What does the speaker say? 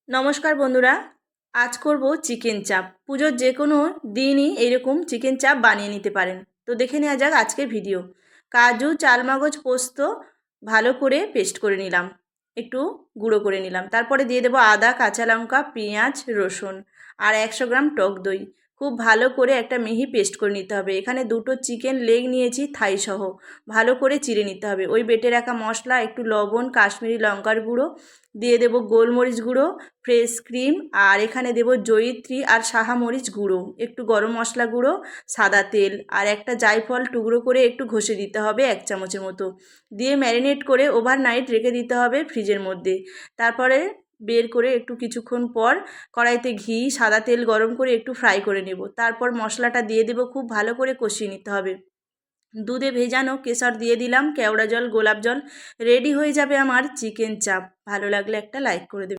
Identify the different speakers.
Speaker 1: নমস্কার বন্ধুরা, আজ করব চিকেন চাপ। পুজোর যে কোনো দিনই এইরকম চিকেন চাপ বানিয়ে নিতে পারেন। তো দেখে নেওয়া যাক আজকের ভিডিও। কাজু, চালমগজ, পোস্ত ভালো করে পেস্ট করে নিলাম, একটু গুঁড়ো করে নিলাম। তারপরে দিয়ে দেবো আদা, কাঁচা লঙ্কা, পেঁয়াজ, রসুন আর 100 গ্রাম টক দই। খুব ভালো করে একটা মিহি পেস্ট করে নিতে হবে। এখানে দুটো চিকেন লেগ নিয়েছি থাই সহ, ভালো করে চিড়ে নিতে হবে। ওই বেটে রাখা মশলা, একটু লবণ, কাশ্মীরি লঙ্কার গুঁড়ো, দিয়ে দেবো গোলমরিচ গুঁড়ো, ফ্রেশ ক্রিম, আর এখানে দেবো জয়িত্রী আর সাহা মরিচ গুঁড়ো, একটু গরম মশলা গুঁড়ো, সাদা তেল আর একটা জায়ফল টুকরো করে একটু ঘষে দিতে হবে 1 চামচের মতো। দিয়ে ম্যারিনেট করে ওভারনাইট রেখে দিতে হবে ফ্রিজের মধ্যে। তারপরে বের করে একটু কিছুক্ষণ পর কড়াইতে ঘি, সাদা তেল গরম করে একটু ফ্রাই করে নেব। তারপর মশলাটা দিয়ে দেবো, খুব ভালো করে কষিয়ে নিতে হবে। দুধে ভেজানো কেশর দিয়ে দিলাম, কেওড়া জল, গোলাপ জল। রেডি হয়ে যাবে আমার চিকেন চাপ। ভালো লাগলে একটা লাইক করে দেবে।